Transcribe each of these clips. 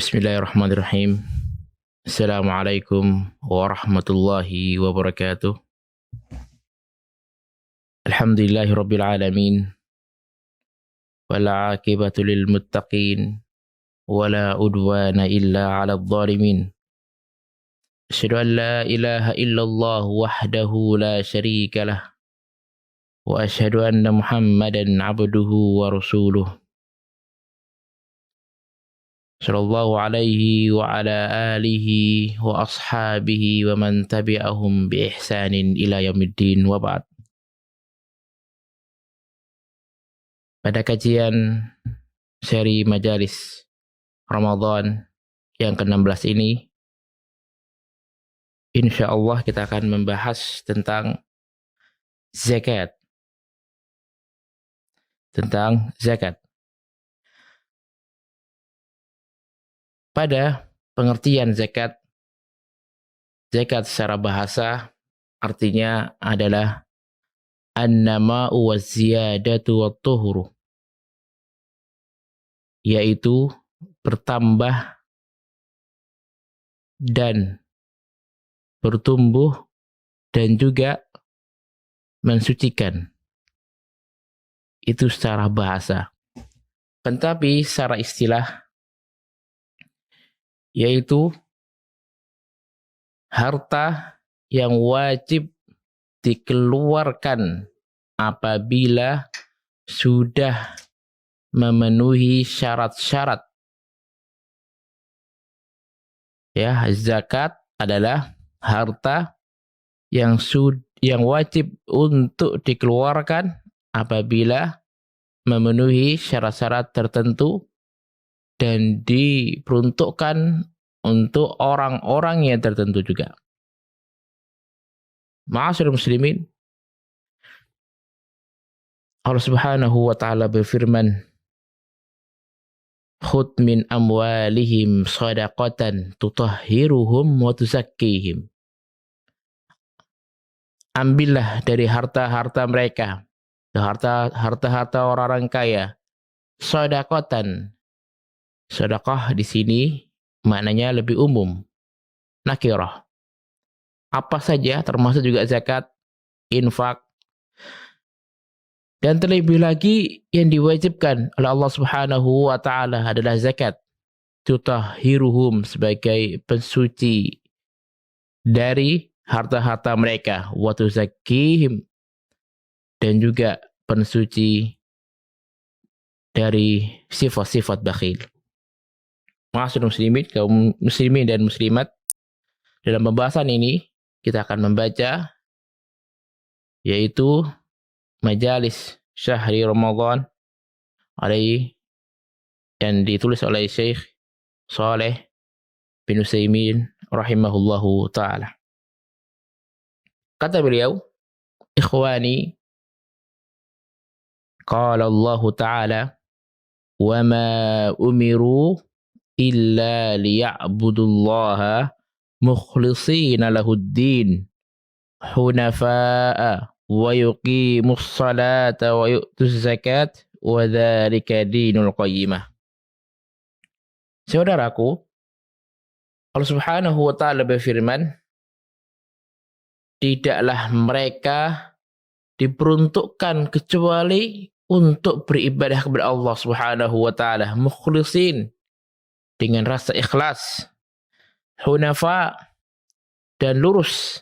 Bismillahirrahmanirrahim. Assalamualaikum warahmatullahi wabarakatuh. Alhamdulillahirabbil alamin. Wal 'aqibatu lil muttaqin wala udwana illa 'alal zalimin. Asyhadu an la ilaha illallah wahdahu la syarika lah wa asyhadu anna Muhammadan 'abduhu wa rasuluh. Sallallahu alaihi wa ala alihi wa ashabihi wa man tabi'ahum bi ihsanin ila yaumiddin wa ba'd. Pada kajian seri majalis Ramadan yang ke-16 ini, insyaallah kita akan membahas tentang zakat. Pada pengertian zakat secara bahasa artinya adalah an-nama'u waz-ziyadatu wat-tuhuru, yaitu bertambah dan bertumbuh dan juga mensucikan. Itu secara bahasa. Tetapi secara istilah yaitu harta yang wajib dikeluarkan apabila sudah memenuhi syarat-syarat. Ya, zakat adalah harta yang wajib untuk dikeluarkan apabila memenuhi syarat-syarat tertentu dan diperuntukkan untuk orang-orang yang tertentu juga. Ma'asyiral muslimin, Allah Subhanahu wa taala berfirman, "Khudh min amwalihim shadaqatan tutahhiruhum wa tuzakkihim." Ambillah dari harta-harta mereka, harta-harta orang-orang kaya, shadaqatan. Sedekah di sini maknanya lebih umum, nakirah. Apa saja termasuk juga zakat, infak. Dan terlebih lagi yang diwajibkan oleh Allah Subhanahu wa taala adalah zakat. Tutahhiruhum, sebagai pensuci dari harta-harta mereka, wa tuzakkihim, dan juga pensuci dari sifat-sifat bakhil. Ma'asyiral muslimin, kaum muslimin dan muslimat, dalam pembahasan ini kita akan membaca yaitu majalis syahri Ramadan alaihi yang ditulis oleh Syekh Shalih bin Utsaimin rahimahullahu taala. Kata beliau, ikhwani, qala Allah taala, wa ma umiru illa liya'budullaha mukhlishina lahuddin hunafa'a wa yuqimus salata wa yu'tuz zakat wa dzalika dinul qayyimah. Saudaraku, Allah Subhanahu wa taala berfirman, tidaklah mereka diperuntukkan kecuali untuk beribadah kepada Allah Subhanahu wa taala mukhlishin, dengan rasa ikhlas, hunafa, dan lurus,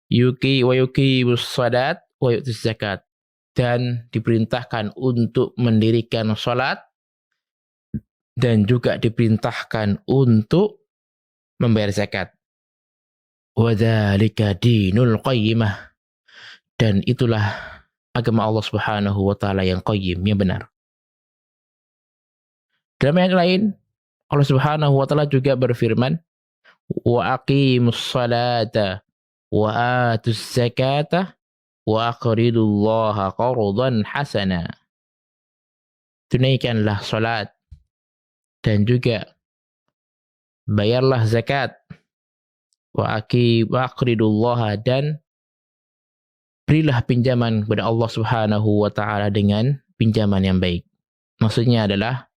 yuqimus salat wa yu'tuz zakat, dan diperintahkan untuk mendirikan salat dan juga diperintahkan untuk membayar zakat. Wa dzalika dinul qayyimah, dan itulah agama Allah Subhanahu wa taala yang qayyim, yang benar. Dalam ayat lain Allah Subhanahu wa taala juga berfirman, wa aqimus salata wa atuz zakata wa aqridullaha qardan hasana. Tunaikanlah salat dan juga bayarlah zakat, wa aqridullaha, dan berilah pinjaman kepada Allah Subhanahu wa taala dengan pinjaman yang baik. Maksudnya adalah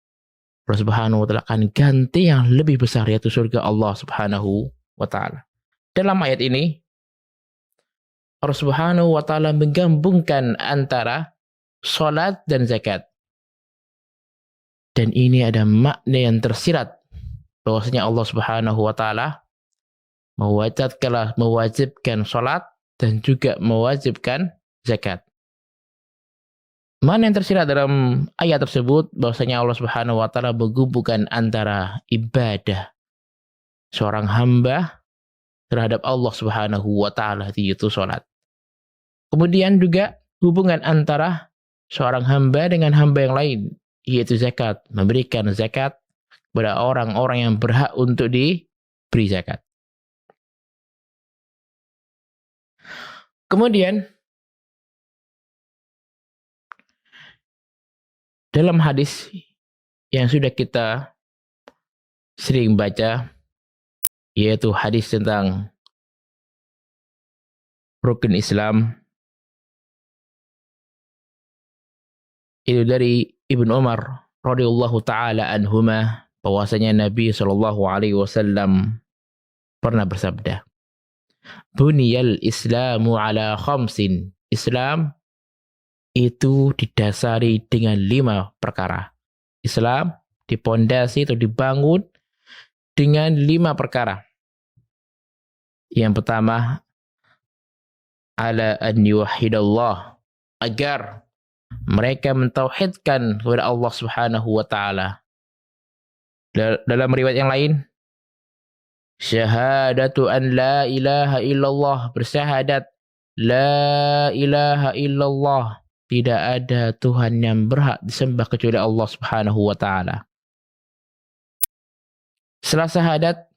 Allah Subhanahu wa taala akan ganti yang lebih besar, yaitu surga Allah Subhanahu wa taala. Dalam ayat ini Allah Subhanahu wa taala menggabungkan antara salat dan zakat. Dan ini ada makna yang tersirat bahwasanya Allah Subhanahu wa taala mewajibkan salat dan juga mewajibkan zakat. Mana yang tersirat dalam ayat tersebut bahwasanya Allah Subhanahu wa taala menggabungkan antara ibadah seorang hamba terhadap Allah Subhanahu wa taala, yaitu salat. Kemudian juga hubungan antara seorang hamba dengan hamba yang lain, yaitu zakat, memberikan zakat kepada orang-orang yang berhak untuk diberi zakat. Kemudian dalam hadis yang sudah kita sering baca, yaitu hadis tentang rukun Islam, itu dari Ibnu Umar radhiyallahu taala anhuma, bahwasanya Nabi sallallahu alaihi wasallam pernah bersabda, "Buniyal Islamu ala khamsin." Islam itu didasari dengan 5 perkara. Islam dipondasi atau dibangun dengan 5 perkara. Yang pertama, ala an yuwahhidallah, agar mereka mentauhidkan kepada Allah Subhanahu wa taala. Dalam riwayat yang lain, syahadatu an la ilaha illallah, bersyahadat la ilaha illallah, tidak ada Tuhan yang berhak disembah kecuali Allah Subhanahu wa taala. Setelah syahadat,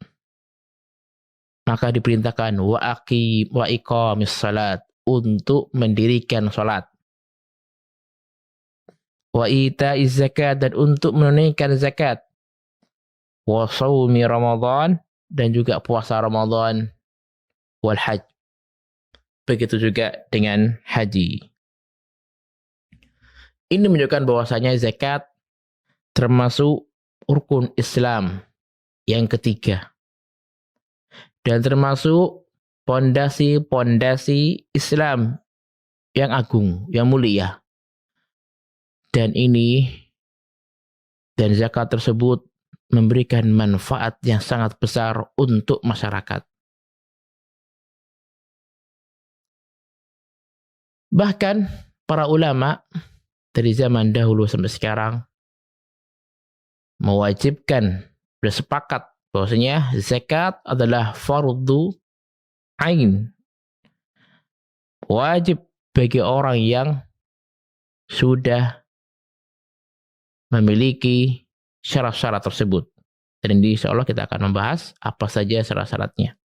maka diperintahkan wa iqamis salat, untuk mendirikan salat. Wa ita'iz zakat, dan untuk menunaikan zakat. Wa shaumi Ramadan, dan juga puasa Ramadan. Wal hajj, begitu juga dengan haji. Ini menunjukkan bahwasanya zakat termasuk rukun Islam yang ketiga, dan termasuk pondasi Islam yang agung, yang mulia. Dan zakat tersebut memberikan manfaat yang sangat besar untuk masyarakat. Bahkan para ulama dari zaman dahulu sampai sekarang mewajibkan, bersepakat bahwasanya zakat adalah fardu ain, wajib bagi orang yang sudah memiliki syarat-syarat tersebut. Dan insya Allah kita akan membahas apa saja syarat-syaratnya.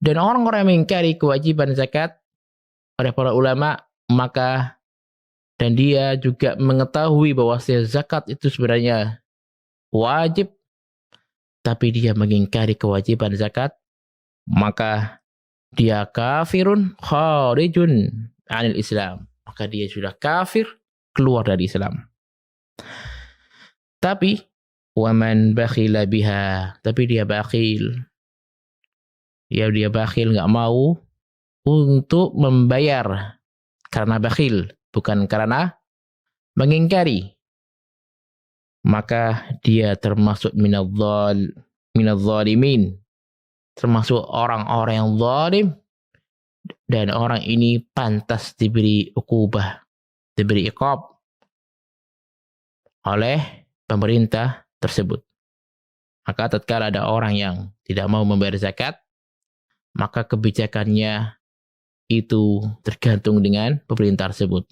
Dan orang-orang yang mengingkari kewajiban zakat pada para ulama, maka dan dia juga mengetahui bahwa zakat itu sebenarnya wajib, tapi dia mengingkari kewajiban zakat, maka dia kafirun kharijun anil Islam. Maka dia sudah kafir, keluar dari Islam. Tapi waman bakhila biha, tapi dia bakhil. Dia bakhil, nggak mau untuk membayar karena bakhil, bukan karena mengingkari, maka dia termasuk minadh-dhalimin, termasuk orang-orang yang zalim, dan orang ini pantas diberi ukubah, diberi iqab oleh pemerintah tersebut. Maka tatkala ada orang yang tidak mau membayar zakat, maka kebijakannya itu tergantung dengan pemerintah tersebut.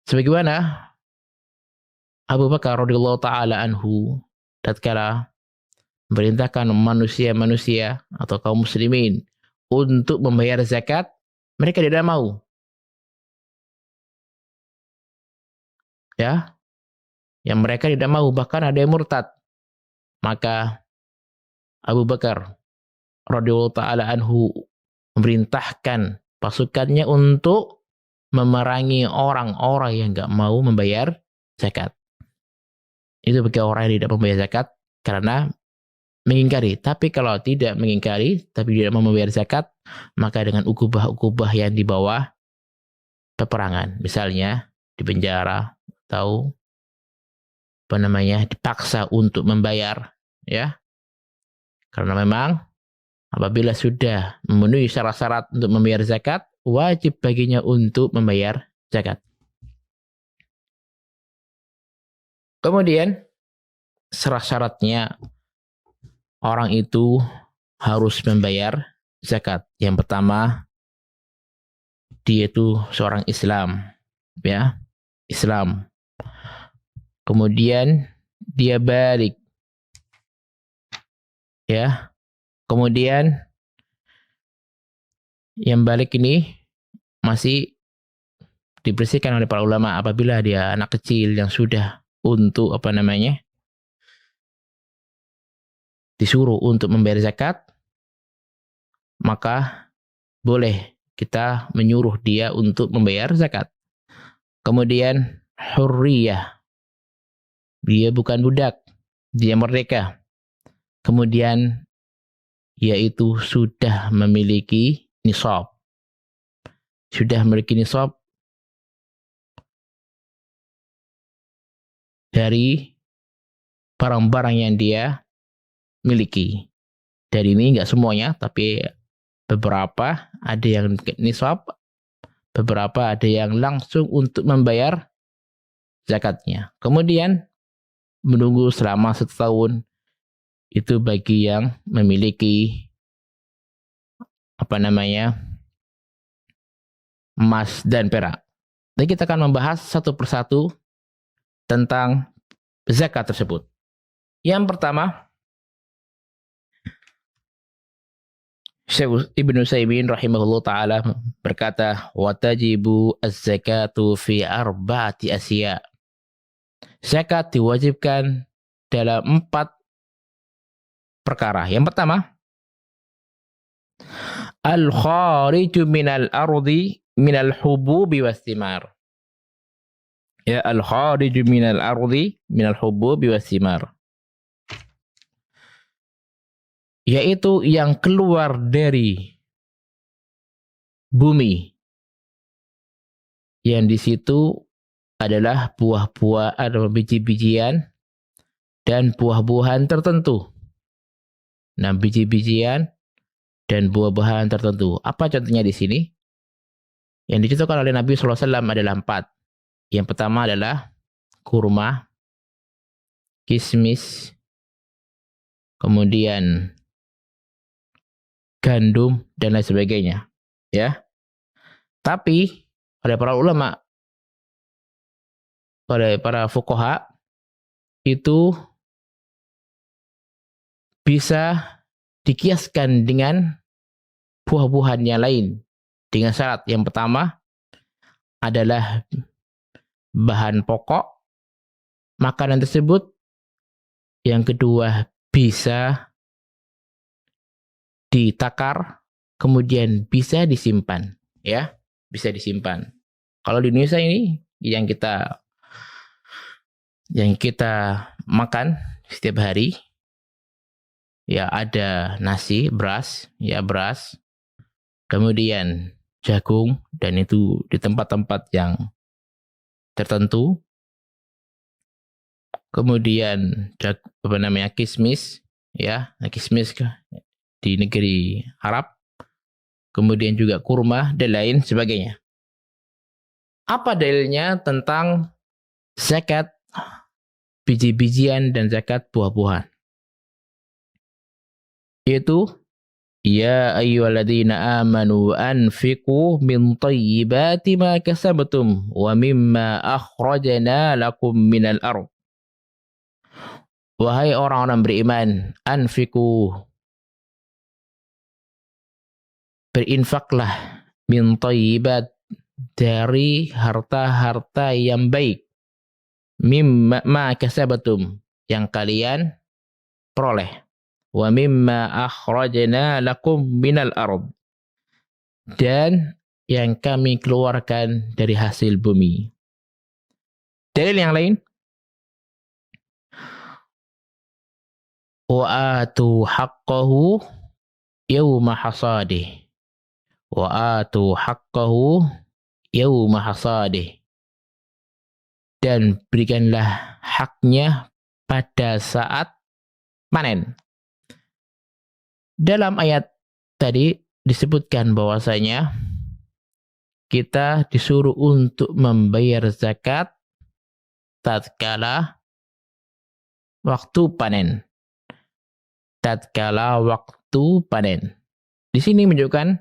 Sebagaimana Abu Bakar radhiyallahu taala anhu tatkala memerintahkan manusia-manusia atau kaum muslimin untuk membayar zakat, mereka tidak mau. Ya, yang mereka tidak mau, bahkan ada yang murtad. Maka Abu Bakar radhiyallahu taala anhu memerintahkan pasukannya untuk memerangi orang-orang yang enggak mau membayar zakat. Itu bagi orang yang tidak membayar zakat karena mengingkari. Tapi kalau tidak mengingkari, tapi tidak mau membayar zakat, maka dengan ukubah-ukubah yang di bawah peperangan. Misalnya di penjara atau dipaksa untuk membayar, ya. Karena memang apabila sudah memenuhi syarat-syarat untuk membayar zakat, wajib baginya untuk membayar zakat. Kemudian syarat-syaratnya orang itu harus membayar zakat. Yang pertama, dia itu seorang Islam, ya, Islam. Kemudian dia balik, ya. Kemudian yang balik ini masih dibersihkan oleh para ulama apabila dia anak kecil yang sudah untuk disuruh untuk membayar zakat, maka boleh kita menyuruh dia untuk membayar zakat. Kemudian hurriyah, dia bukan budak, dia merdeka. Kemudian yaitu sudah memiliki nisab. Sudah memiliki nisab dari barang-barang yang dia miliki. Dari ini enggak semuanya, tapi beberapa ada yang nisab, beberapa ada yang langsung untuk membayar zakatnya. Kemudian menunggu selama 1 tahun itu bagi yang memiliki emas dan perak. Dan kita akan membahas satu persatu tentang zakat tersebut. Yang pertama, Syekh Ibnu Utsaimin rahimahullah taala berkata, "Wa tajibu az-zakatu fi arba'ati asya." Zakat diwajibkan dalam 4 perkara. Yang pertama, al-khariju minal ardi minal hububi wasthimar. Ya, al-khariju minal ardi minal hububi wasthimar. Yaitu yang keluar dari bumi. Yang di situ adalah buah-buah atau biji-bijian dan buah-buahan tertentu. Nah, biji-bijian dan buah-buahan tertentu. Apa contohnya di sini? Yang dicontohkan oleh Nabi SAW adalah 4. Yang pertama adalah kurma, kismis, kemudian gandum dan lain sebagainya. Ya. Tapi oleh para ulama, oleh para fuqaha, itu bisa dikiaskan dengan buah-buahan yang lain dengan syarat. Yang pertama adalah bahan pokok makanan tersebut. Yang kedua bisa ditakar, kemudian bisa disimpan, ya, bisa disimpan. Kalau di Indonesia ini yang kita makan setiap hari, ya ada nasi, beras, kemudian jagung, dan itu di tempat-tempat yang tertentu. Kemudian kismis, ya, kismis di negeri Arab. Kemudian juga kurma dan lain sebagainya. Apa dalilnya tentang zakat biji-bijian dan zakat buah-buahan? Yaitu, ya ayyuhalladzina amanu anfiqu min thayyibati ma kasabtum wa mimma akhrajna lakum minal ardh. Wahai orang-orang beriman, anfiqu, berinfaklah, min thayyibat, dari harta-harta yang baik, mimma ma kasabatum, yang kalian peroleh, wa mimma akhrajna lakum minal ardh, dan yang kami keluarkan dari hasil bumi. Dalil yang lain Wa atu haqqahu yawma hasadih. Wa atu haqqahu yawma hasadih. Dan berikanlah haknya pada saat panen. Dalam ayat tadi disebutkan bahwasanya kita disuruh untuk membayar zakat tatkala waktu panen. Tatkala waktu panen. Di sini menunjukkan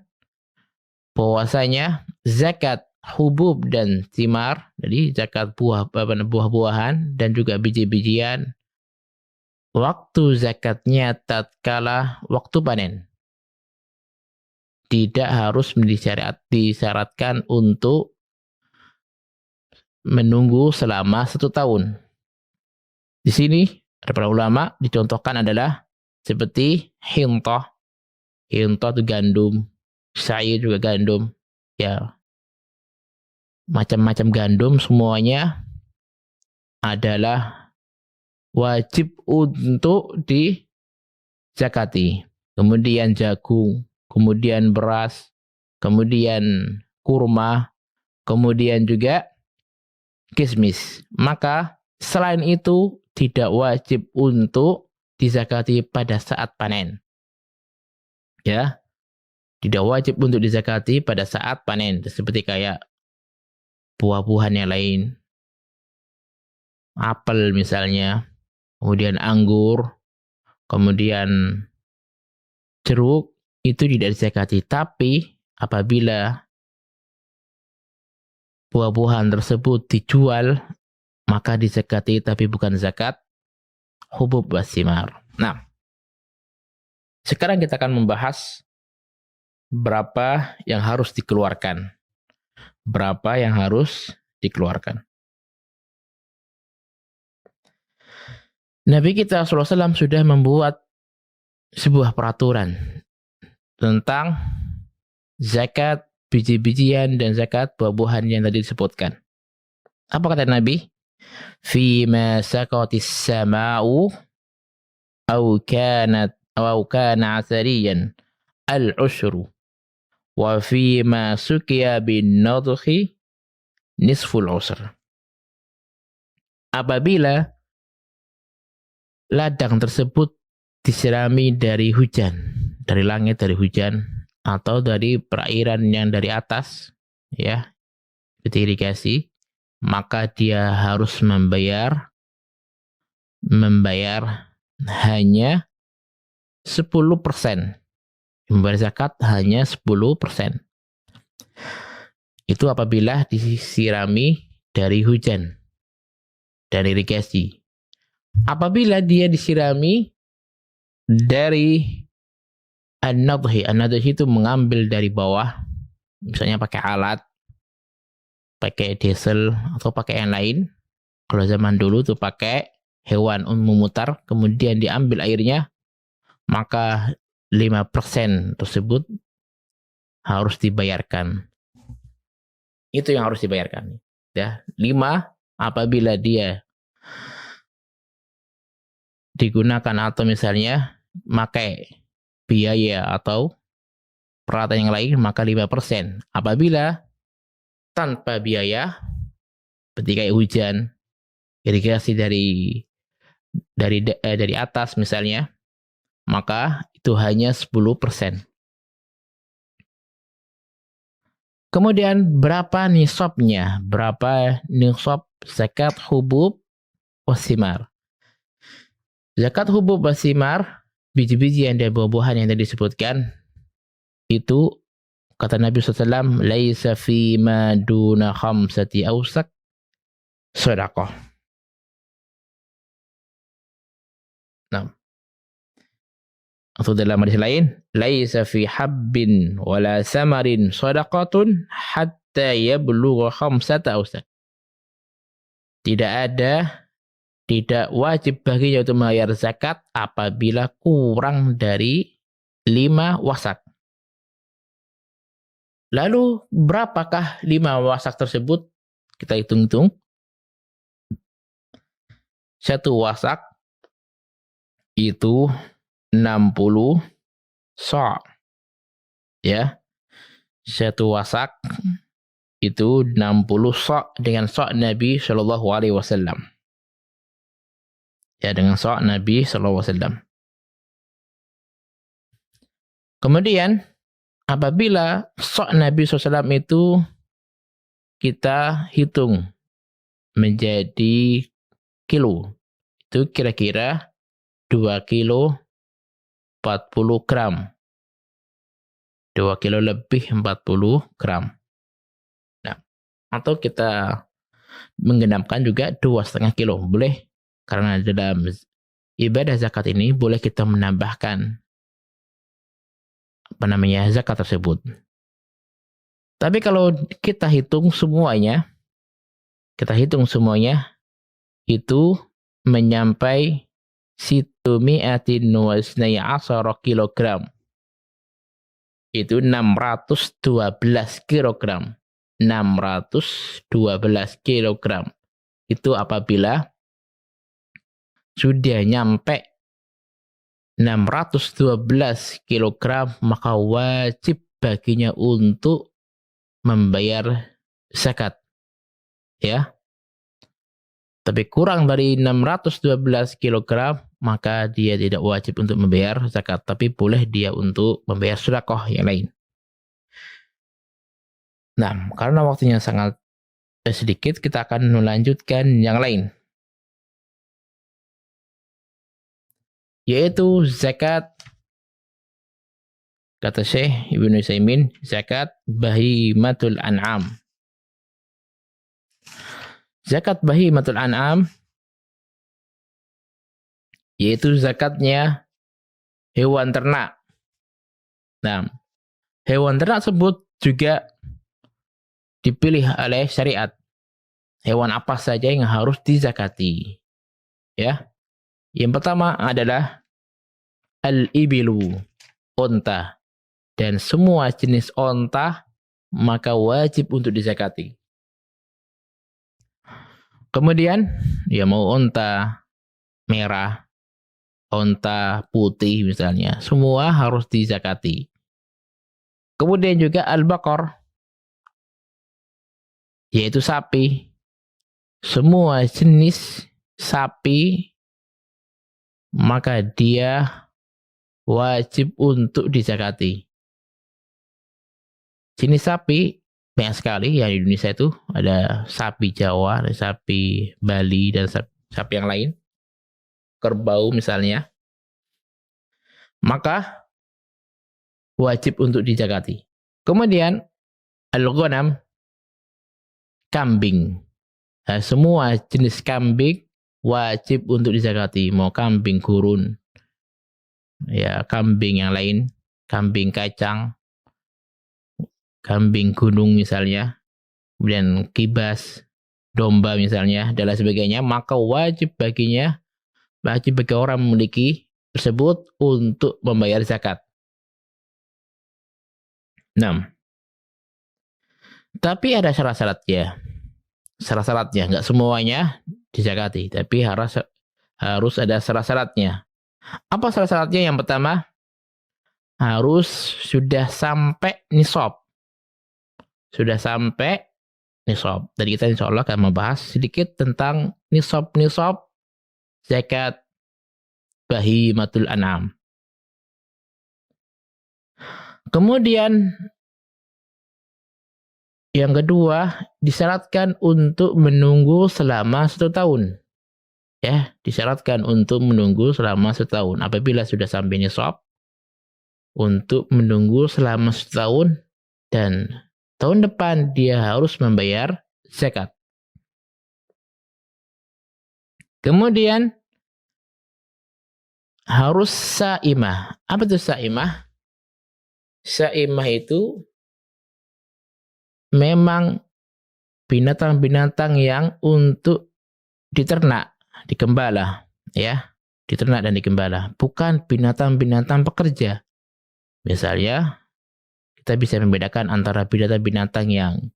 bahwasanya zakat hubub dan thimar, jadi zakat buah-buahan dan juga biji-bijian, waktu zakatnya tatkala waktu panen. Tidak harus disyaratkan untuk menunggu selama 1 tahun. Di sini ada para ulama dicontohkan adalah seperti hintah. Hintah itu gandum, sa'ir juga gandum, ya macam-macam gandum semuanya adalah wajib untuk dizakati. Kemudian jagung, kemudian beras, kemudian kurma, kemudian juga kismis. Maka selain itu tidak wajib untuk dizakati pada saat panen. Ya, tidak wajib untuk dizakati pada saat panen. Seperti kayak buah-buahan yang lain, apel misalnya, kemudian anggur, kemudian jeruk, itu tidak dizakati. Tapi apabila buah-buahan tersebut dijual, maka dizakati, tapi bukan zakat hubub wasimar. Nah, sekarang kita akan membahas berapa yang harus dikeluarkan. Berapa yang harus dikeluarkan. Nabi kita SAW sudah membuat sebuah peraturan tentang zakat biji-bijian dan zakat buah-buahan yang tadi disebutkan. Apa kata Nabi? Fima saqatis sama'u aw kana asariyan al-ushru wa fima suqiya bin nadhi nisful usr. Apabila ladang tersebut disirami dari hujan, dari langit, dari hujan, atau dari perairan yang dari atas, ya, seperti irigasi, maka dia harus membayar hanya 10%. Membayar zakat hanya 10%. Itu apabila disirami dari hujan dan irigasi. Apabila dia disirami dari an-nadhi. An-nadhi itu mengambil dari bawah, misalnya pakai alat, pakai diesel atau pakai yang lain. Kalau zaman dulu tuh pakai hewan memutar, kemudian diambil airnya, maka 5% tersebut harus dibayarkan. Itu yang harus dibayarkan. Ya, 5 apabila dia digunakan atau misalnya pakai biaya atau peralatan yang lain, maka 5%. Apabila tanpa biaya, seperti kayak hujan, irigasi dari atas misalnya, maka itu hanya 10%. Kemudian berapa nisabnya? Berapa nisab zakat hubub wasimar? Zakat hubub wasimar, biji-bijian dan buah-buahan yang tadi disebutkan, itu kata Nabi SAW, laisa fi ma duna khamsati awsak sedekah. Nah, atau dalam hadis lain, laisa fi habbin wala samarin sadaqatun hatta yablugha khamsata awsak. Tidak wajib baginya untuk membayar zakat apabila kurang dari 5 wasak. Lalu berapakah 5 wasak tersebut? Kita hitung-hitung. 1 wasak itu 60 sa'. Ya. Satu wasak itu 60 sa' dengan sa' Nabi Shallallahu alaihi wasallam. Ya, dengan sa' Nabi Shallallahu alaihi wasallam. Kemudian apabila sa' Nabi SAW itu kita hitung menjadi kilo, itu kira-kira 2 kilo 40 gram. 2 kilo lebih 40 gram. Nah, atau kita menggenapkan juga 2,5 kilo. Boleh, karena dalam ibadah zakat ini boleh kita menambahkan zakat tersebut. Tapi kalau kita hitung semuanya itu menyampai situmi'atin wasnai asara kilogram. Itu 612 kilogram. 612 kilogram. Itu apabila sudah nyampe 612 kilogram, maka wajib baginya untuk membayar zakat. Ya. Tapi kurang dari 612 kilogram, maka dia tidak wajib untuk membayar zakat, tapi boleh dia untuk membayar sedekah yang lain. Nah, karena waktunya sangat sedikit, kita akan melanjutkan yang lain, yaitu zakat, kata Syekh Ibnu Utsaimin, zakat bahimatul an'am. Zakat bahimatul an'am yaitu zakatnya hewan ternak. Nah, hewan ternak tersebut juga dipilih oleh syariat. Hewan apa saja yang harus dizakati? Ya. Yang pertama adalah al-ibilu, onta. Dan semua jenis onta maka wajib untuk dizakati. Kemudian, ya mau onta merah, onta putih misalnya, semua harus dizakati. Kemudian juga al-baqar, yaitu sapi. Semua jenis sapi maka dia wajib untuk dizakati. Jenis sapi banyak sekali yang di Indonesia itu, ada sapi Jawa, ada sapi Bali, dan sapi yang lain. Kerbau misalnya. Maka wajib untuk dizakati. Kemudian al-ghanam, kambing. Nah, semua jenis kambing wajib untuk dizakati. Mau kambing gurun, ya kambing yang lain, kambing kacang, kambing gunung misalnya, kemudian kibas, domba misalnya, dan lain sebagainya, maka wajib bagi orang memiliki tersebut untuk membayar zakat. 6. Tapi ada syarat-syaratnya. Syarat-syaratnya, nggak semuanya dizakati, tapi harus ada syarat-syaratnya. Apa syarat-syaratnya? Yang pertama, harus sudah sampai nisab. Sudah sampai nisab. Tadi kita insya Allah akan membahas sedikit tentang nisab zakat bahimatul an'am. Kemudian yang kedua, disyaratkan untuk menunggu selama 1 tahun. Ya, disyaratkan untuk menunggu selama 1 tahun. Apabila sudah sampai nisab, untuk menunggu selama 1 tahun, dan tahun depan dia harus membayar zakat. Kemudian harus sa'imah. Apa itu sa'imah? Sa'imah itu memang binatang-binatang yang untuk diternak, digembala, ya, diternak dan digembala, bukan binatang-binatang pekerja. Misalnya, kita bisa membedakan antara binatang-binatang yang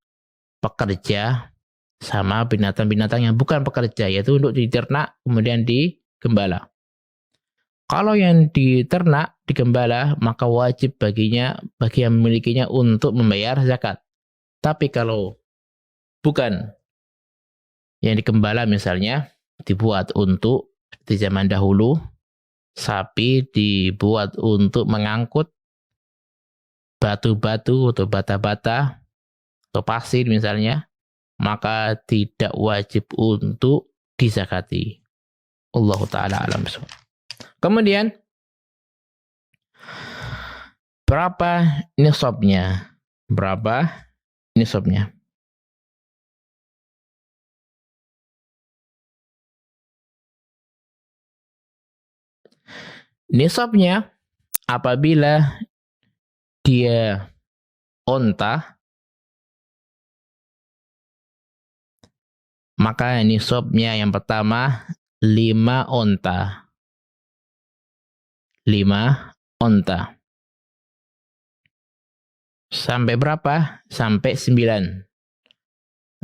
pekerja sama binatang-binatang yang bukan pekerja, yaitu untuk diternak kemudian digembala. Kalau yang diternak, digembala, maka wajib bagi yang memilikinya untuk membayar zakat. Tapi kalau bukan yang digembala, misalnya dibuat untuk di zaman dahulu, sapi dibuat untuk mengangkut batu-batu atau bata-bata atau pasir misalnya, maka tidak wajib untuk dizakati. Allah Ta'ala alam. Kemudian, berapa nisabnya? Berapa nisabnya? Nisabnya apabila dia onta, maka nisabnya yang pertama 5 onta. 5 onta. Sampai berapa? Sampai 9.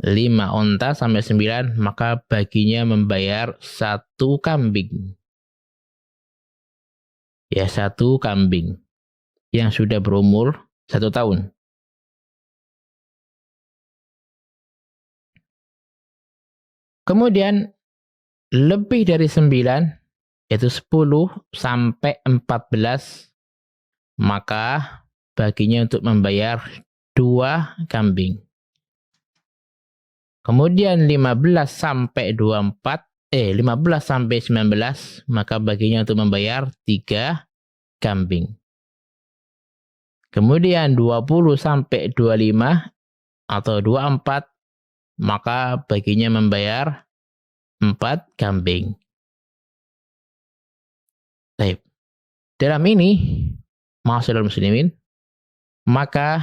5 onta sampai 9, maka baginya membayar 1 kambing. Ya, 1 kambing yang sudah berumur 1 tahun. Kemudian lebih dari 9, yaitu 10 sampai 14, maka baginya untuk membayar 2 kambing. Kemudian 15 sampai 19, maka baginya untuk membayar 3 kambing. Kemudian 20 sampai 25 atau 24, maka baginya membayar 4 kambing. Baik. Dalam ini, ma'asyiral muslimin, maka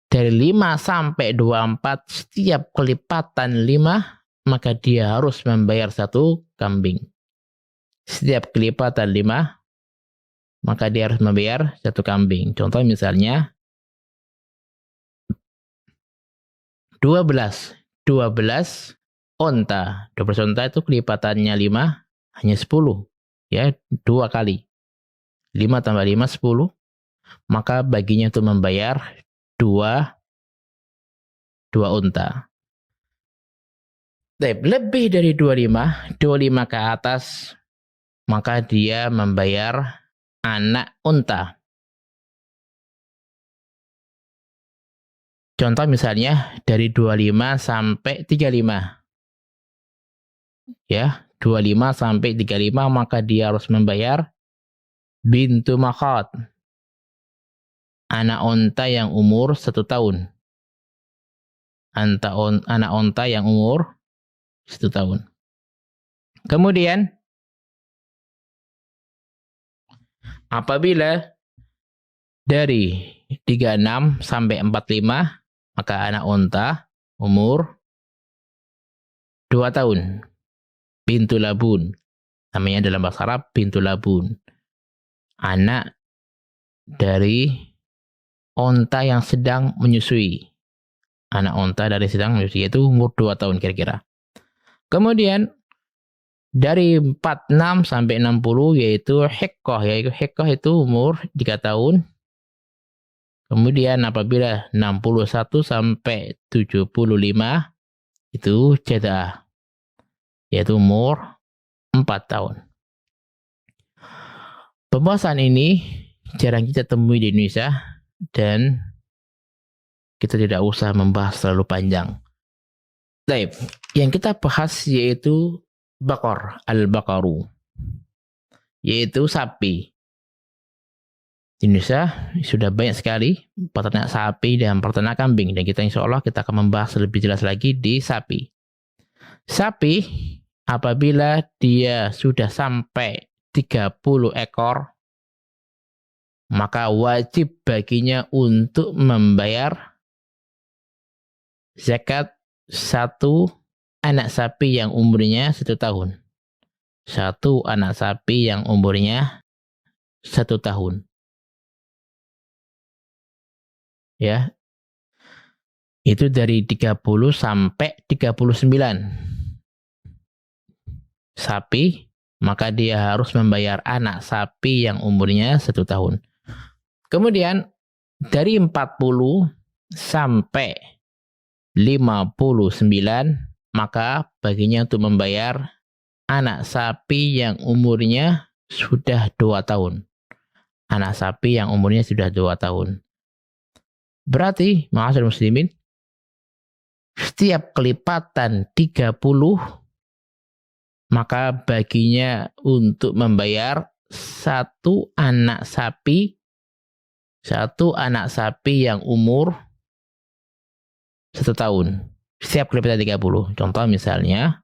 dari 5 sampai 24, setiap kelipatan 5, maka dia harus membayar 1 kambing. Setiap kelipatan 5, maka dia harus membayar 1 kambing. Contoh misalnya, 12 onta. 12 onta itu kelipatannya 5, hanya 10. Ya, 2 kali. 5 tambah 5, 10. Maka baginya untuk membayar 2 unta. Lebih dari 25 ke atas, maka dia membayar anak unta. Contoh misalnya dari 25 sampai 35. Ya, 25 sampai 35, maka dia harus membayar bintu makhad. Anak unta yang umur 1 tahun. Anak unta yang umur 1 tahun. Kemudian, apabila dari 36 sampai 45, maka anak unta umur 2 tahun. Bintu labun. Namanya dalam bahasa Arab bintu labun. Anak dari unta yang sedang menyusui. Anak unta dari sedang menyusui, yaitu umur 2 tahun kira-kira. Kemudian dari 46 sampai 60 yaitu hikkoh. Yaitu hikkoh itu umur 3 tahun. Kemudian apabila 61 sampai 75 itu jadah. Yaitu umur 4 tahun. Pembahasan ini jarang kita temui di Indonesia dan kita tidak usah membahas terlalu panjang. Baik, yang kita bahas yaitu bakor, al-bakaru, yaitu sapi. Di Indonesia sudah banyak sekali peternak sapi dan peternak kambing, dan kita insya Allah kita akan membahas lebih jelas lagi di sapi. Sapi apabila dia sudah sampai 30 ekor, maka wajib baginya untuk membayar zakat 1 anak sapi yang umurnya 1 tahun. 1 anak sapi yang umurnya 1 tahun. Ya. Itu dari 30 sampai 39. Sapi maka dia harus membayar anak sapi yang umurnya 1 tahun. Kemudian dari 40 sampai 59, maka baginya untuk membayar anak sapi yang umurnya sudah 2 tahun. Anak sapi yang umurnya sudah 2 tahun. Berarti, ma'asyiral muslimin, setiap kelipatan 30, maka baginya untuk membayar satu anak sapi yang umur 1 tahun. Setiap kelipatan 30. Contoh misalnya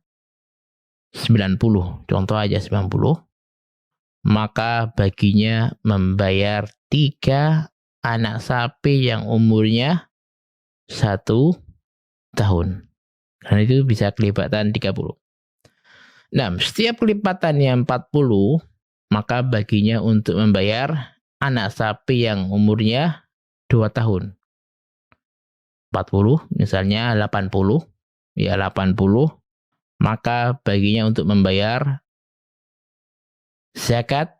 90. Contoh aja 90. Maka baginya membayar 3 anak sapi yang umurnya 1 tahun. Karena itu bisa kelipatan 30. Nah, setiap kelipatan yang 40, maka baginya untuk membayar anak sapi yang umurnya 2 tahun. 40, misalnya 80, ya 80, maka baginya untuk membayar zakat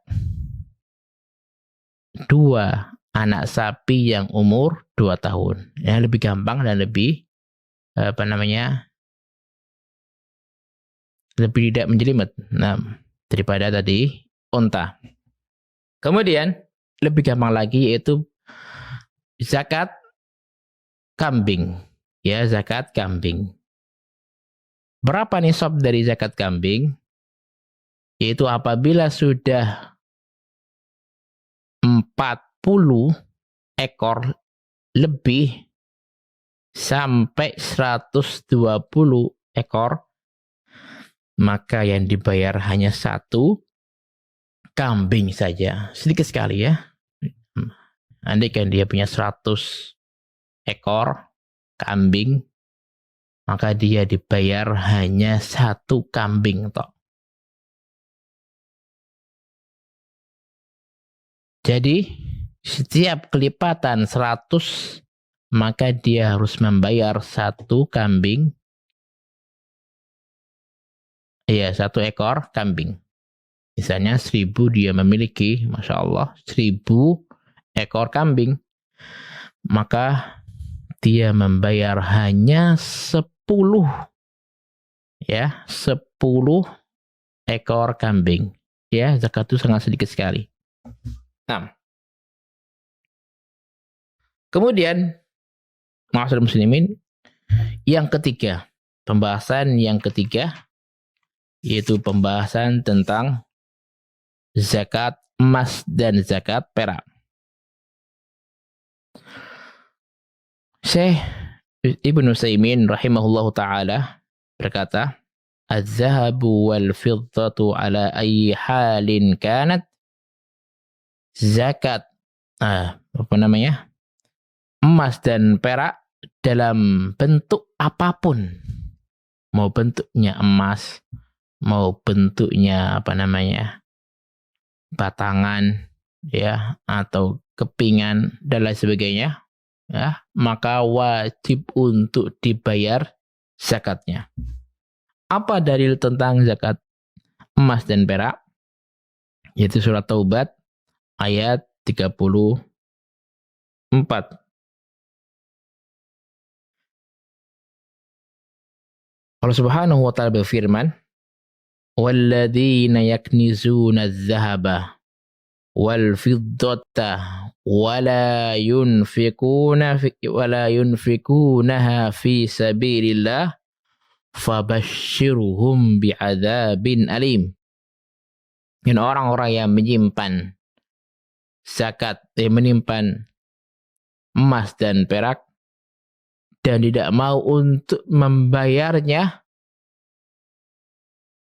2 anak sapi yang umur 2 tahun. Yang lebih gampang dan lebih lebih tidak menjelimet. Nah, daripada tadi unta. Kemudian lebih gampang lagi yaitu zakat kambing. Ya, zakat kambing. Berapa nisab dari zakat kambing? Yaitu apabila sudah 40 ekor lebih sampai 120 ekor, maka yang dibayar hanya 1 kambing saja. Sedikit sekali ya. Andaikan dia punya 100 ekor kambing, maka dia dibayar hanya 1 kambing toh. Jadi setiap kelipatan 100, maka dia harus membayar 1 kambing. Iya, 1 ekor kambing. Misalnya 1000 dia memiliki, Masya Allah, 1000 ekor kambing. Maka dia membayar hanya 10. Ya, 10 ekor kambing. Ya, zakat itu sangat sedikit sekali. Nah, kemudian, ma'asyiral muslimin, yang ketiga, pembahasan yang ketiga, yaitu pembahasan tentang zakat emas dan zakat perak. Syekh Ibnu Utsaimin rahimahullahu ta'ala berkata, "Az-zahabu wal fiddatu ala ayyi halin kanat." Zakat emas dan perak dalam bentuk apapun, mau bentuknya emas, mau bentuknya batangan, ya, atau kepingan dan lain sebagainya, ya, maka wajib untuk dibayar zakatnya. Apa dalil tentang zakat emas dan perak? Yaitu surat Taubat ayat 34. Allah Subhanahu wa ta'ala berfirman, "Walladzina yaknizuna adh-dhahaba wal fiddata wala yunfikunaha fi sabilillah fabashshirhum bi'adzabin alim." Ini orang-orang yang menyimpan zakat, menyimpan emas dan perak dan tidak mau untuk membayarnya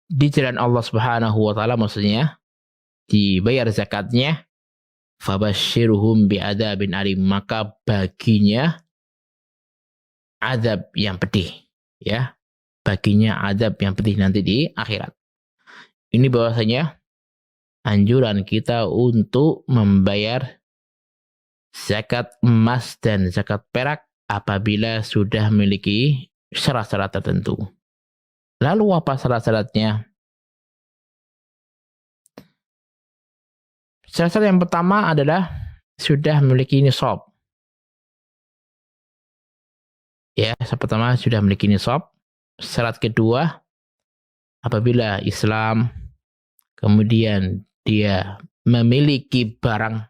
di jalan Allah Subhanahu wa ta'ala, maksudnya dibayar zakatnya, fabashshirhum bi'adzabin alim, maka baginya azab yang pedih, ya. Baginya azab yang pedih nanti di akhirat. Ini bahwasanya anjuran kita untuk membayar zakat emas dan zakat perak apabila sudah memiliki syarat-syarat tertentu. Lalu apa syarat-syaratnya? Syarat yang pertama adalah sudah memiliki nisab. Ya, syarat pertama sudah memiliki nisab. Syarat kedua, apabila Islam, kemudian dia memiliki barang,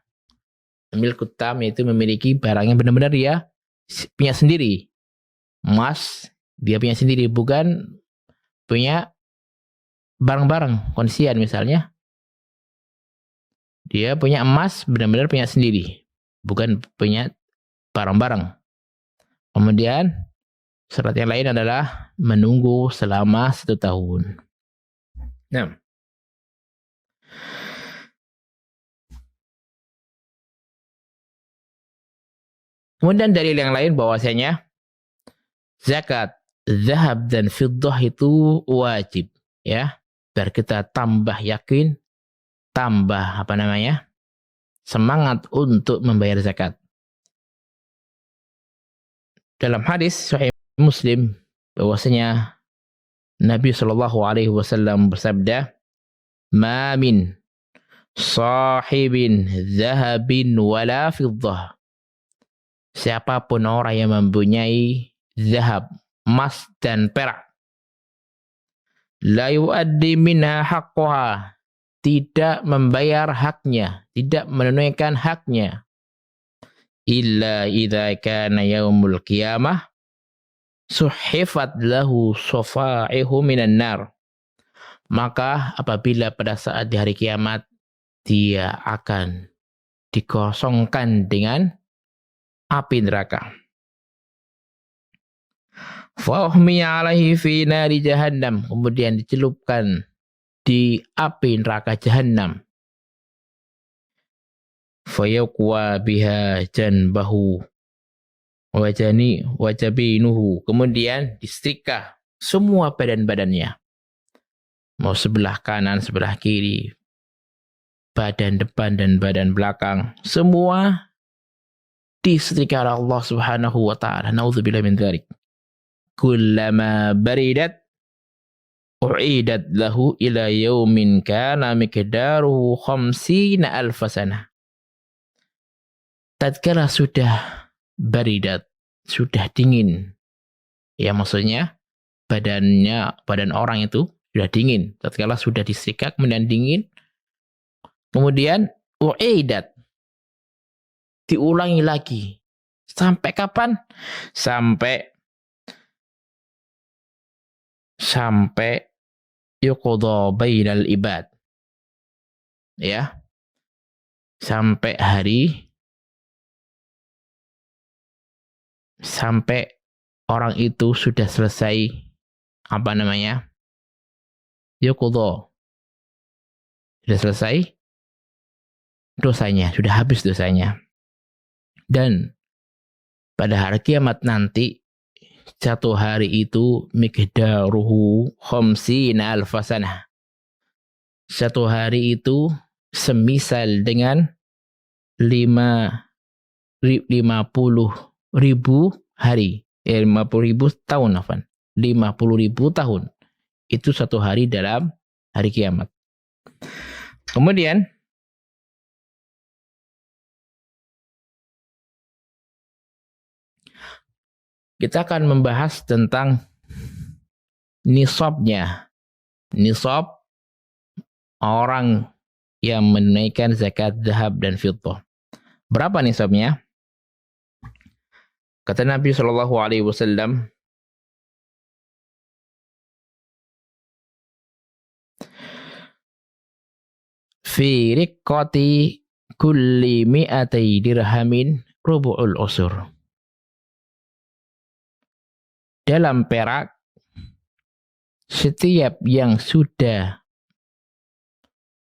milik utam, yaitu memiliki barang yang benar-benar dia punya sendiri. Emas, dia punya sendiri, bukan punya barang-barang, konsian misalnya. Dia punya emas, benar-benar punya sendiri, bukan punya barang-barang. Kemudian syarat yang lain adalah menunggu selama 1 tahun. Nah, kemudian dalil yang lain bahwasanya zakat zahab dan fiddah itu wajib, ya. Biar kita tambah yakin, tambah semangat untuk membayar zakat. Dalam hadis Sahih Muslim bahwasanya Nabi Shallallahu Alaihi Wasallam bersabda, "Ma min sahibin zahabin wala fiddah." Siapapun orang yang mempunyai zahab, emas dan perak, la yuaddi minha haqqaha, tidak membayar haknya, tidak menunaikan haknya, illa idza kana yaumul qiyamah suhifat lahu safaihu minan nar. Maka apabila pada saat di hari kiamat dia akan dikosongkan dengan api neraka. Fa uhmiya alaihi fi nari jahannam, kemudian dicelupkan di api neraka Jahannam. Fayaqwa biha janbahu wajabinuhu, kemudian disetrika semua badan-badannya, mau sebelah kanan, sebelah kiri, badan depan dan badan belakang, semua disetrika oleh Allah Subhanahu wa taala. Nauzubillah min dzalik. Kullama baridat u'idat lahu ila yaumin kana miqdaruhu 50,000 sanah. Tatkala sudah baridat, sudah dingin, ya maksudnya badan orang itu sudah dingin. Tatkala sudah disetrika kemudian dingin, kemudian u'idat, diulangi lagi. Sampai kapan? Sampai yuqadha bainal ibad, ya, sampai orang itu sudah selesai yuqadha, sudah selesai dosanya, sudah habis dosanya. Dan pada hari kiamat nanti, satu hari itu miqdaruhu 50,000 sanah. Satu hari itu semisal dengan 50.000 hari. 50.000 tahun, 50.000 tahun. Itu satu hari dalam hari kiamat. Kemudian kita akan membahas tentang nisabnya. Nisab orang yang menunaikan zakat zahab dan fiddah. Berapa nisabnya? Kata Nabi Shallallahu Alaihi Wasallam, fi riqqati kulli mi'atai dirhamin rubu'ul usur. Dalam perak, setiap yang sudah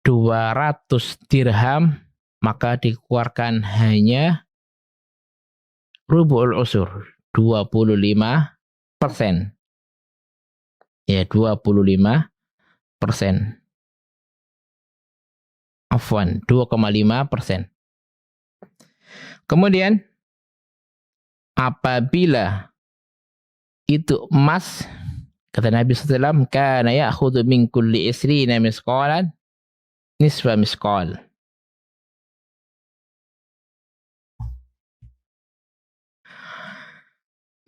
200 dirham, maka dikeluarkan hanya rubu'ul usur, 25%. Ya, 25%. Afwan, 2,5%. Kemudian, apabila itu emas, kata Nabi SAW, kana ya'khudhu min kulli isrina misqalan nisfa misqal.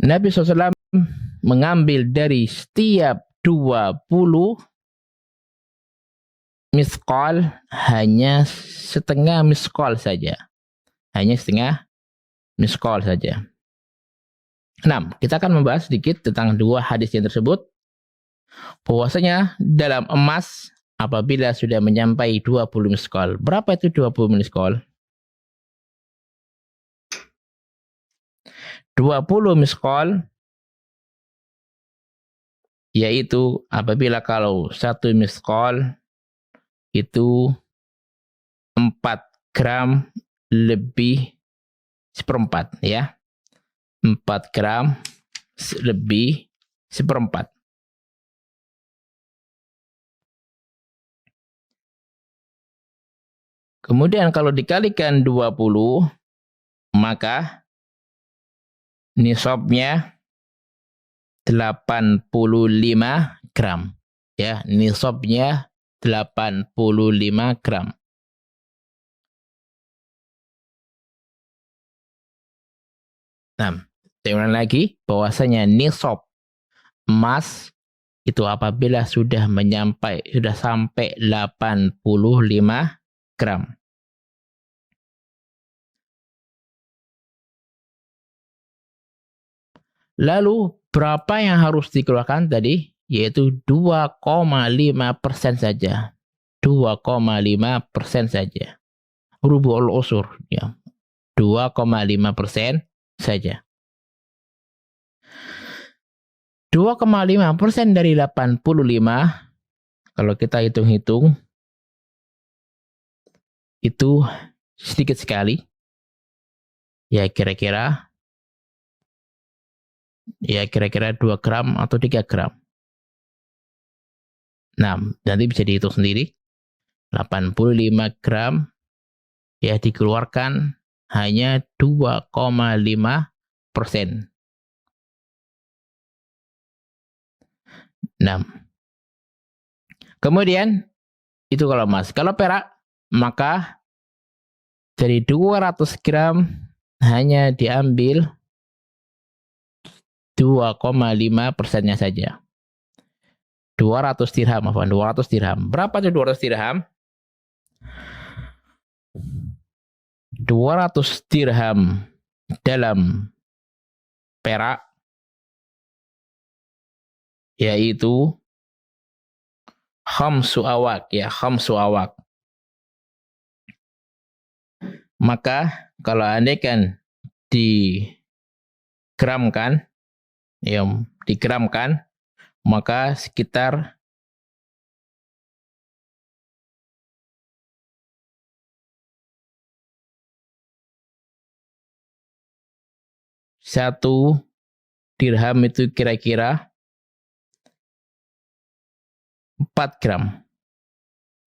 Nabi SAW mengambil dari setiap 20 miskol hanya setengah miskol saja. Hanya setengah miskol saja. 6. Kita akan membahas sedikit tentang dua hadis yang tersebut. Bahwasanya dalam emas apabila sudah menyampai 20 miskol. Berapa itu 20 miskol? 20 miskol yaitu apabila kalau satu miskol itu 4 gram lebih seperempat, ya. 4 gram lebih seperempat. Kemudian kalau dikalikan 20, maka nisabnya 85 gram. Ya, nisabnya 85 gram. Nah, saya ulang lagi bahwasanya nisab emas itu apabila sudah sampai 85 gram. Lalu berapa yang harus dikeluarkan tadi? Yaitu 2,5% saja. 2,5% saja. Rubu'ul usur, ya. 2,5% saja. 2,5% dari 85, kalau kita hitung-hitung, itu sedikit sekali. Ya kira-kira 2 gram atau 3 gram. Nah, nanti bisa dihitung sendiri. 85 gram ya dikeluarkan hanya 2,5%. 6. Kemudian itu kalau emas. Kalau perak, maka dari 200 gram hanya diambil 2,5%-nya saja. 200 dirham. Berapa itu 200 dirham? 200 dirham dalam perak yaitu khamsu awak, ya, khamsu awak. Maka kalau andaikan digramkan, ya, digramkan, maka sekitar 1 dirham itu kira-kira 4 gram.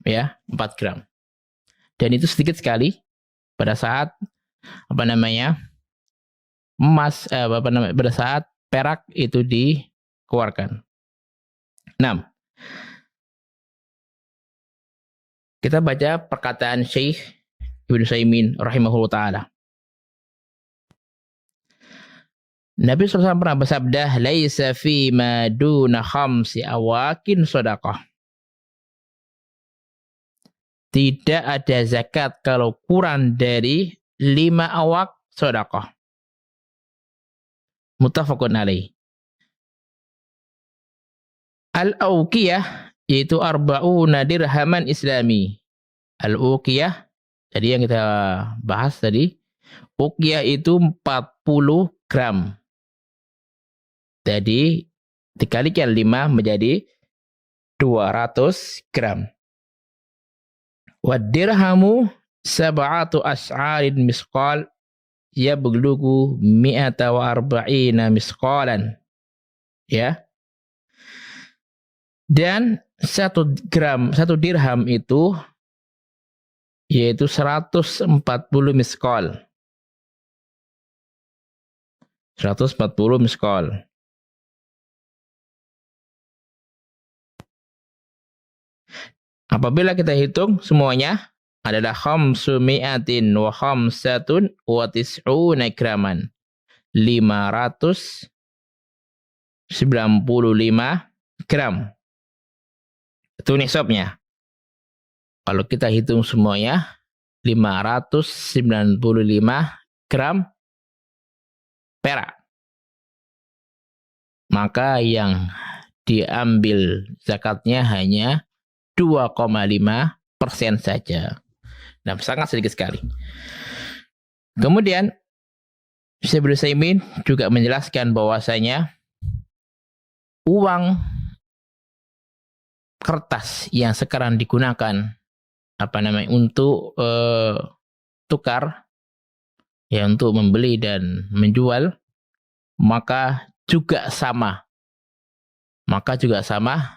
Ya, 4 gram. Dan itu sedikit sekali pada saat emas pada saat perak itu dikeluarkan. 6. Kita baca perkataan Syekh Ibnu Utsaimin rahimahullah taala. Nabi SAW pernah bersabda, "Laisa fi ma duna khamsi awakin shadaqah." Tidak ada zakat kalau kurang dari 5 awak sedekah. Muttafaqun alaih. Al-Uqiyah yaitu arba'una dirhaman islami. Al-Uqiyah tadi yang kita bahas tadi. Uqiyah itu 40 gram. Jadi dikalikan 5 menjadi 200 gram. Wa dirhamu sab'atu as'arin misqal yablughu 140 misqalan. Ya. Dan 1 dirham itu yaitu 140 misqal. 140 misqal. Apabila kita hitung semuanya adalah 500 wa 5 wa 90 graman. 590 gram. Itu nisabnya. Kalau kita hitung semuanya, 595 gram perak. Maka yang diambil zakatnya hanya 2,5% saja. Nah, sangat sedikit sekali. Kemudian, Syekh Utsaimin juga menjelaskan bahwasanya uang kertas yang sekarang digunakan untuk tukar, ya, untuk membeli dan menjual, maka juga sama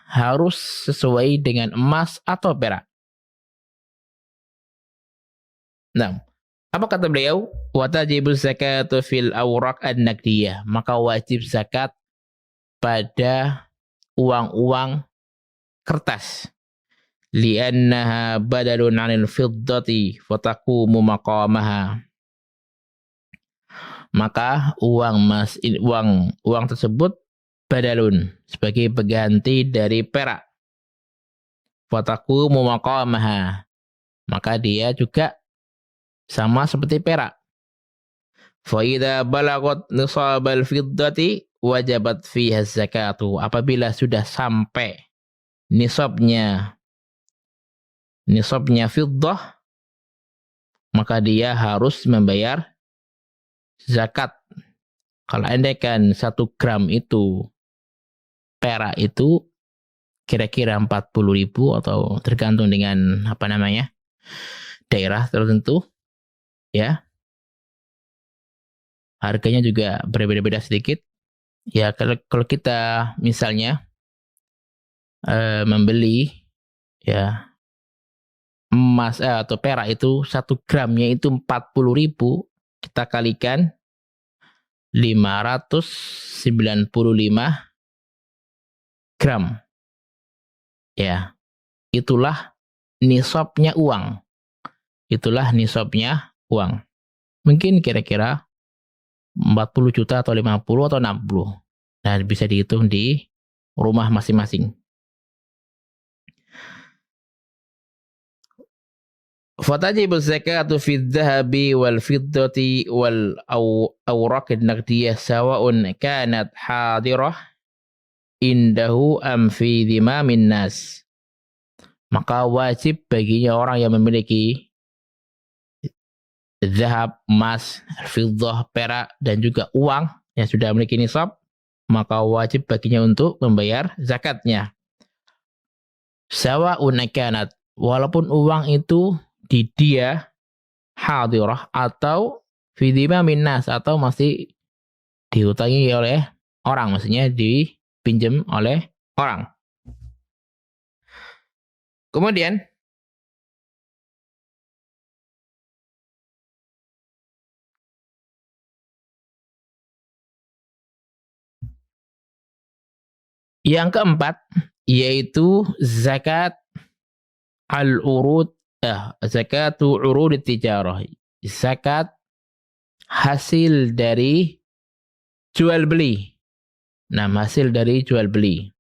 harus sesuai dengan emas atau perak. Nah, apa kata beliau? Wa tajibu zakatu fil awraq an-naqdiyah. Maka wajib zakat pada uang-uang kertas. Li'annaha badalun 'anil fiddati fataqumu maqamaha. Maka uang tersebut badalun, sebagai pengganti dari perak. Fataqumu maqamaha. Maka dia juga sama seperti perak. Fa idza balagat nisabal fiddati wajabat fiha zakatu. Apabila sudah sampai nisabnya fiddah, maka dia harus membayar zakat. Kalau andaikan 1 gram itu perak itu kira-kira 40.000, atau tergantung dengan daerah tertentu, ya. Harganya juga berbeda-beda sedikit. Ya, kalau kita misalnya membeli, ya, emas atau perak itu 1 gramnya itu 40.000, kita kalikan 595 gram. Ya, itulah nisabnya uang. Mungkin kira-kira 40 juta atau 50 atau 60. Nah, bisa dihitung di rumah masing-masing. Fatajibu zakatu fi dhahabi wal fiddati wal awraq an-naqdiyah sawa'un kanat hadirah indahu am fi dhimamin nas. Maka wajib baginya orang yang memiliki zahab, emas, fiddah, perak, dan juga uang yang sudah memiliki nisab, maka wajib baginya untuk membayar zakatnya. Sawa'un kanat, walaupun uang itu di dia hadirah atau fi dhimamin nas, atau masih dihutangi oleh orang, maksudnya dipinjam oleh orang. Kemudian yang keempat yaitu zakat zakatu urud tijarah, zakat hasil dari jual beli. Nah, hasil dari jual beli,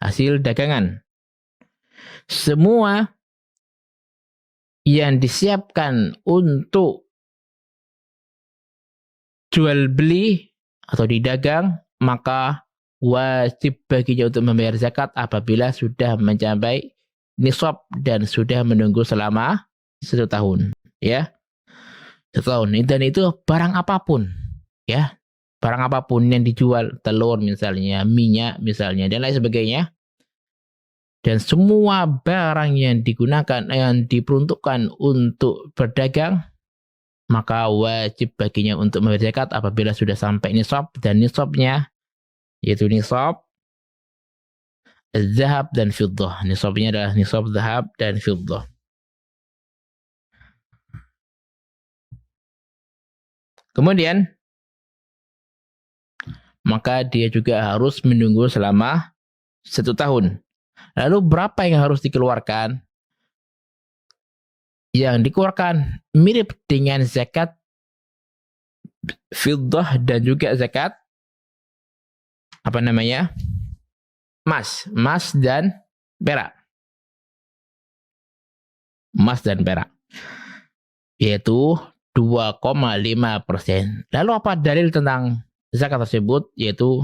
hasil dagangan. Semua yang disiapkan untuk jual beli atau didagang, maka wajib baginya untuk membayar zakat apabila sudah mencapai nisab dan sudah menunggu selama 1 tahun, ya. 1 tahun. Dan itu barang apapun, ya. Barang apapun yang dijual, telur misalnya, minyak misalnya, dan lain sebagainya. Dan semua barang yang digunakan, yang diperuntukkan untuk berdagang, maka wajib baginya untuk membayar zakat apabila sudah sampai nisab, dan nisabnya yaitu nisab zahab dan fiddah. Nisabnya adalah nisab zahab dan fiddah. Kemudian maka dia juga harus menunggu selama 1 tahun. Lalu berapa yang harus dikeluarkan? Yang dikeluarkan mirip dengan zakat fiddah dan juga zakat Emas dan perak. Emas dan perak. Yaitu 2,5%. Lalu apa dalil tentang zakat tersebut? Yaitu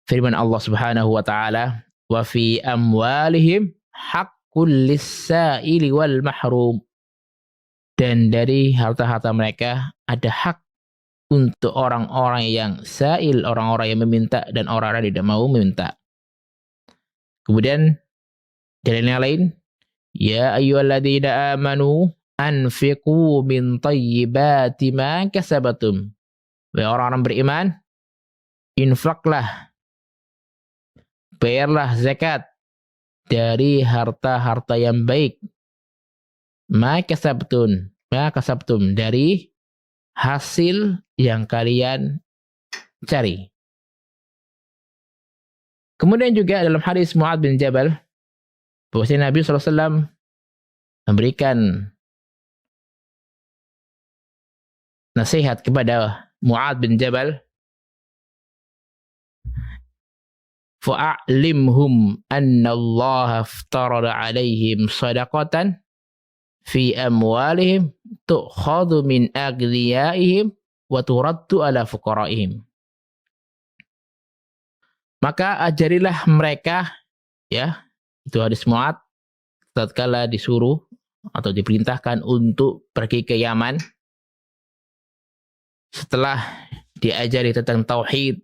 firman Allah Subhanahu wa taala, "Wa fi amwalihim haqqul lis-sa'ili wal mahrum." Dan dari harta-harta mereka ada hak untuk orang-orang yang sa'il, orang-orang yang meminta dan orang-orang yang tidak mau meminta. Kemudian dalil yang lain, ya ayyuhalladzina amanu anfiqu min thayyibati ma kasabatum. Wahai orang-orang beriman, infaklah, bayarlah zakat dari harta-harta yang baik. Ma kasabtum, dari hasil yang kalian cari. Kemudian juga dalam hadis Mu'adz bin Jabal, bahwasanya Nabi SAW memberikan nasihat kepada Mu'adz bin Jabal, fa'alimhum anna Allah aftarada alaihim sadaqatan fi amwalihim tu'khadhu min aghniyaihim wa turaddu ala fuqaraihim. Maka ajarilah mereka, ya, itu hadis Mu'adz, tatkala disuruh atau diperintahkan untuk pergi ke Yaman, setelah diajari tentang tauhid,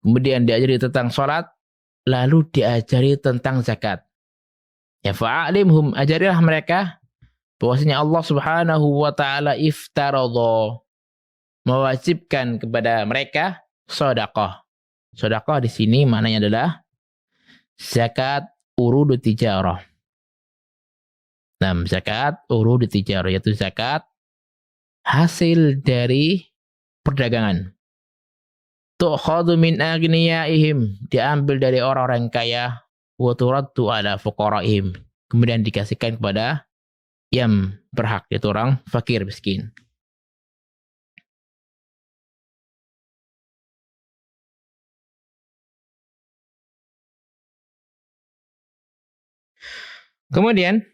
kemudian diajari tentang sholat, lalu diajari tentang zakat. Ya, fa'alimhum, ajarilah mereka bahwasanya Allah Subhanahu wa taala iftaradha, mewajibkan kepada mereka sedekah. Sedekah di sini maknanya adalah zakat urudut tijarah. Nah, zakat urudut tijarah yaitu zakat hasil dari perdagangan. Tu'khadhu min aghniyaihim, diambil dari orang-orang kaya, wa turaddu ala fuqaraihim, kemudian dikasihkan kepada yang berhak, yaitu orang fakir miskin. Kemudian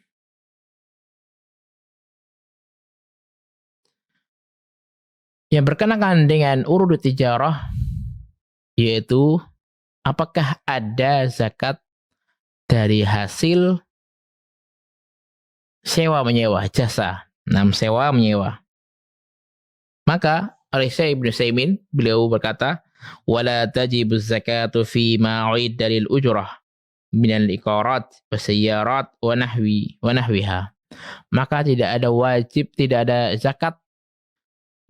yang berkenaan dengan urudut tijarah, yaitu apakah ada zakat dari hasil sewa-menyewa, jasa. Sewa-menyewa. Maka oleh Syekh Ibnu Utsaimin, beliau berkata, wala tajibu zakatu fi ma 'udda lil ujrah minal iqarat wasayyarat wa nahwiha. Maka tidak ada wajib, tidak ada zakat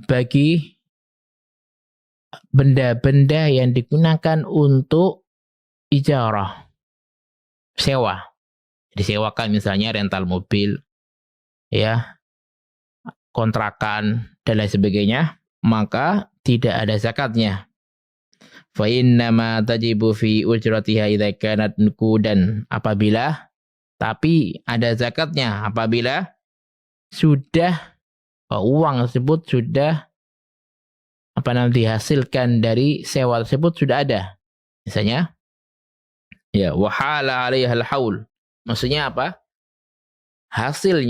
bagi benda-benda yang digunakan untuk ijarah, sewa. Disewakan misalnya rental mobil, ya, kontrakan dan lain sebagainya, maka tidak ada zakatnya. Fa innama tajibu fi ujratiha idza kanat nuqudan, apabila, tapi ada zakatnya apabila sudah uang tersebut sudah dihasilkan dari sewa tersebut sudah ada. Misalnya, ya, wahala 'alaihal haul. Maksudnya apa? Hasil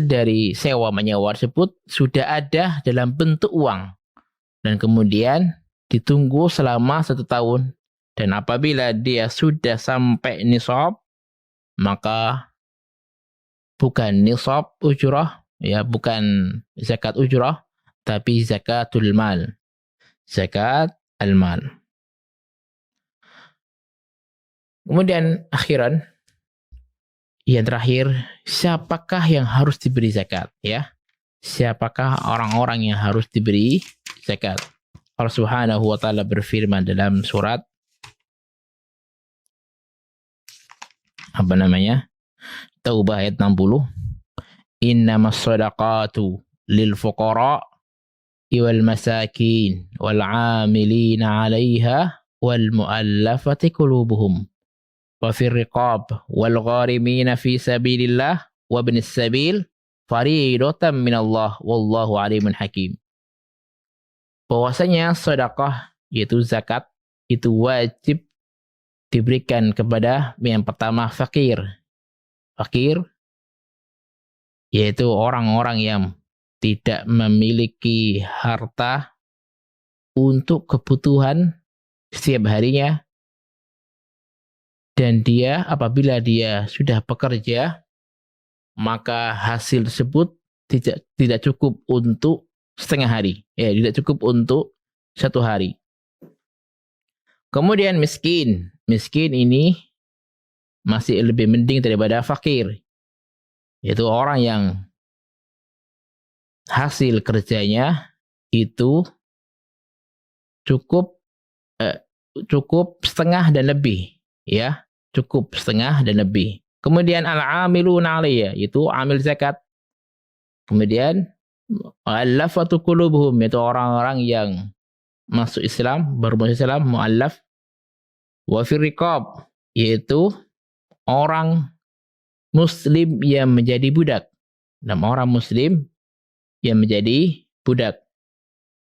dari sewa menyewa tersebut sudah ada dalam bentuk uang. Dan kemudian ditunggu selama 1 tahun. Dan apabila dia sudah sampai nisab, maka bukan nisab ujrah, ya, bukan zakat ujrah, tapi zakatul mal. Zakat al-mal. Kemudian akhiran, yang terakhir, siapakah yang harus diberi zakat, ya? Siapakah orang-orang yang harus diberi zakat? Allah Subhanahu wa taala berfirman dalam surat Taubah ayat 60. Innamas shadaqatu lil fuqara wal masakin wal 'amilina 'alaiha wal mu'allafati qulubuhum wa fir riqab wal gharimina fi sabilillah wa ibnis sabil fariidatan minallah wallahu alimun hakim. Bahwasanya sedekah yaitu zakat itu wajib diberikan kepada yang pertama fakir. Fakir yaitu orang-orang yang tidak memiliki harta untuk kebutuhan setiap harinya, dan dia apabila dia sudah bekerja maka hasil tersebut tidak cukup untuk setengah hari, tidak cukup untuk satu hari. Kemudian miskin ini masih lebih mending daripada fakir, yaitu orang yang hasil kerjanya itu cukup setengah dan lebih, ya, cukup setengah dan lebih. Kemudian al-amiluna 'alaiha, itu amil zakat. Kemudian mu'allafatu qulubuhum, itu orang-orang yang masuk Islam, baru masuk Islam, mu'allaf. Wa fir riqab, yaitu orang muslim yang menjadi budak. Dan orang muslim yang menjadi budak,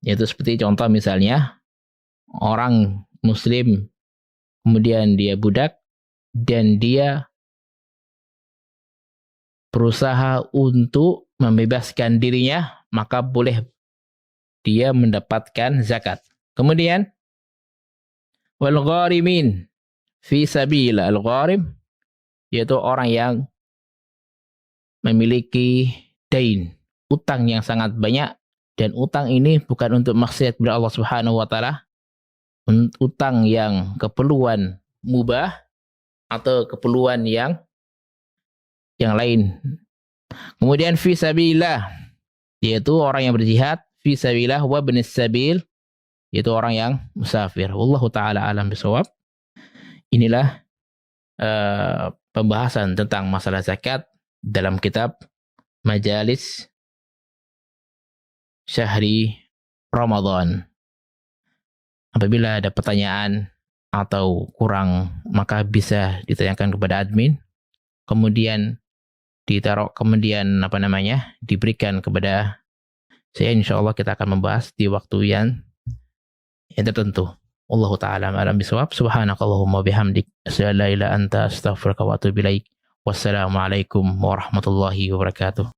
yaitu seperti contoh misalnya orang muslim kemudian dia budak dan dia berusaha untuk membebaskan dirinya, maka boleh dia mendapatkan zakat. Kemudian wal gharimin fi sabilillah, al-gharim yaitu orang yang memiliki dain, utang yang sangat banyak, dan utang ini bukan untuk maksiat kepada Allah Subhanahu wa taala, utang yang keperluan mubah atau keperluan yang lain. Kemudian fi sabilillah yaitu orang yang berjihad, fi sabilillah wa ibnis sabil yaitu orang yang musafir. Wallahu taala alam bisawab. Inilah pembahasan tentang masalah zakat dalam kitab Majalis Syahri Ramadan. Apabila ada pertanyaan atau kurang, maka bisa ditanyakan kepada admin, kemudian diberikan kepada saya. Insyaallah kita akan membahas di waktu yang tertentu. Wallahu ta'ala a'lam bishawab. Subhanakallahumma bihamdik, asyhadu an la ilaha illa anta, astaghfiruka wa atubu ilaik. Wassalamualaikum warahmatullahi wabarakatuh.